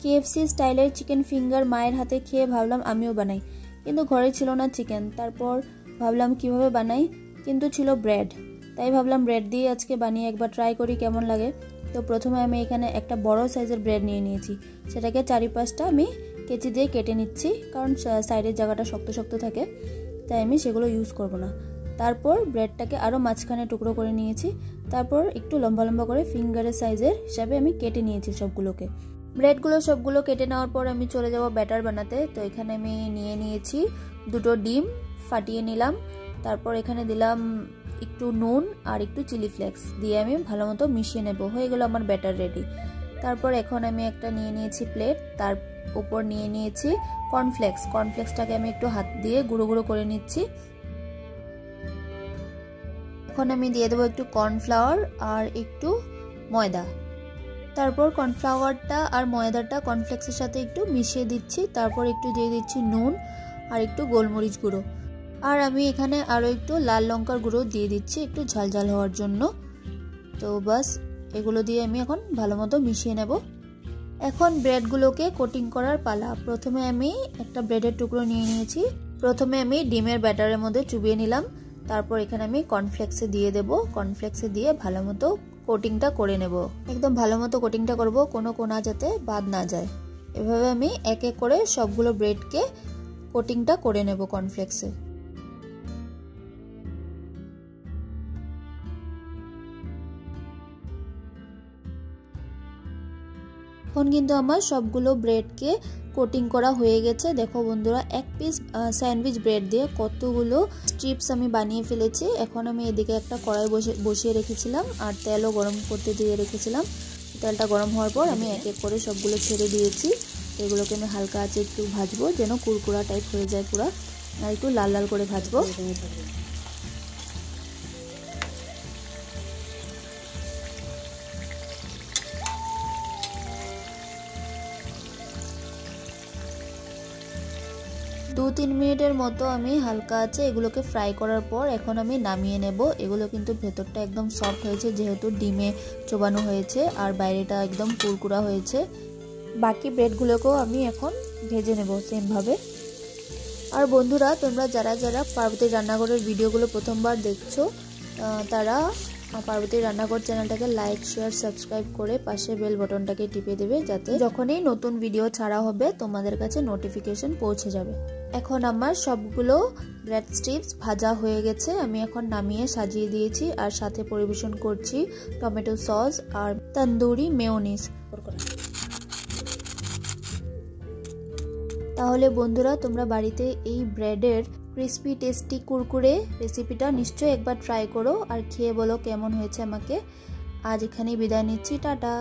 KFC স্টাইলের chicken finger মায়ের হাতে খেয়ে ভাবলাম আমিও বানাই, কিন্তু ঘরে ছিল না চিকেন। তারপর ভাবলাম কিভাবে বানাই, কিন্তু ছিল ব্রেড। তাই ভাবলাম ব্রেড দিয়ে আজকে বানিয়ে একবার ট্রাই করি কেমন লাগে। তো প্রথমে আমি এখানে একটা বড় সাইজের ব্রেড নিয়ে নিয়েছি, সেটাকে চারিপাশটা আমি কেচি দিয়ে কেটে নিচ্ছি, কারণ সাইডের জায়গাটা শক্ত শক্ত থাকে, তাই আমি সেগুলো ইউজ করব না। তারপর ব্রেডটাকে আরও মাঝখানে টুকরো করে নিয়েছি, তারপর একটু লম্বা লম্বা করে ফিঙ্গারের সাইজের হিসাবে আমি কেটে নিয়েছি সবগুলোকে। ব্রেডগুলো সবগুলো কেটে নেওয়ার পর আমি চলে যাব ব্যাটার বানাতে। তো এখানে আমি নিয়ে নিয়েছি 2টো ডিম, ফাটিয়ে নিলাম। তারপর এখানে দিলাম একটু নুন আর একটু চিলি ফ্লেক্স দিয়ে আমি ভালো মতো মিশিয়ে নেব। হয়ে গেল আমার ব্যাটার রেডি। তারপর এখন আমি একটা নিয়ে নিয়েছি প্লেট, তার উপর নিয়ে নিয়েছি কর্নফ্লেক্সটাকে আমি একটু হাত দিয়ে গুঁড়ো গুঁড়ো করে নিচ্ছি। এখন আমি দিয়ে দেবো একটু কর্নফ্লাওয়ার আর একটু ময়দা। তারপর কর্নফ্লাওয়ারটা আর ময়দাটা কর্নফ্লেক্সের সাথে একটু মিশিয়ে দিচ্ছি। তারপর একটু দিয়ে দিচ্ছি নুন আর একটু গোলমরিচ গুঁড়ো, আর আমি এখানে আরও একটু লাল লঙ্কার গুঁড়ো দিয়ে দিচ্ছি একটু ঝাল ঝাল হওয়ার জন্য। তো বাস এগুলো দিয়ে আমি এখন ভালো মতো মিশিয়ে নেব। এখন ব্রেডগুলোকে কোটিং করার পালা। প্রথমে আমি একটা ব্রেডের টুকরো নিয়ে নিয়েছি, প্রথমে আমি ডিমের ব্যাটারের মধ্যে চুবিয়ে নিলাম। তারপর এখানে আমি কর্নফ্লেক্সে দিয়ে দেব, কর্নফ্লেক্সে দিয়ে ভালো মতো কোটিংটা করে নেব। একদম ভালো মতো কোটিংটা করব, কোনো কোনা যাতে বাদ না যায়। এভাবে আমি এক এক করে সবগুলো ব্রেডকে কোটিংটা করে নেব কর্নফ্লেক্সে। এখন কিন্তু আমার সবগুলো ব্রেডকে কোটিং করা হয়ে গেছে। দেখো বন্ধুরা, এক পিস স্যান্ডউইচ ব্রেড দিয়ে কতগুলো স্ট্রিপস আমি বানিয়ে ফেলেছি। এখন আমি এদিকে একটা কড়াই বসিয়ে রেখেছিলাম আর তেলও গরম করতে দিয়ে রেখেছিলাম। তেলটা গরম হওয়ার পর আমি এক এক করে সবগুলো ছেড়ে দিয়েছি। এগুলোকে আমি হালকা আঁচে একটু ভাজবো, যেন কুরকুরা টাইপ হয়ে যায় পুরা, আর একটু লাল লাল করে ভাজবো। দু 3 মিনিটের মতো আমি হালকা আছে এগুলোকে ফ্রাই করার পর এখন আমি নামিয়ে নেব। এগুলো কিন্তু ভেতরটা একদম সফট হয়েছে, যেহেতু ডিমে চোবানো হয়েছে, আর বাইরেটা একদম কুরকুরা হয়েছে। বাকি ব্রেডগুলোকেও আমি এখন ভেজে নেব সেমভাবে। আর বন্ধুরা, তোমরা যারা যারা পার্বতী রান্নাঘরের ভিডিওগুলো প্রথমবার দেখছো, তারা পার্বতী রান্নাঘর চ্যানেলটাকে লাইক, শেয়ার, সাবস্ক্রাইব করে পাশে বেল বাটনটাকে টিপে দেবে, যাতে যখনই নতুন ভিডিও ছাড়া হবে তোমাদের কাছে নোটিফিকেশন পৌঁছে যাবে। এখন আমার সবগুলো ব্রেড স্ট্রিপস ভাজা হয়ে গেছে, আমি এখন নামিয়ে সাজিয়ে দিয়েছি, আর সাথে পরিবেশন করছি টমেটো সস আর তন্দুরি মেয়োনিজ। তাহলে বন্ধুরা, তোমরা বাড়িতে এই ব্রেডের ক্রিস্পি টেস্টি কুরকুরে রেসিপিটা নিশ্চয়ই একবার ট্রাই করো আর খেয়ে বলো কেমন হয়েছে আমাকে। আজ এখানেই বিদায় নিচ্ছি, টাটা।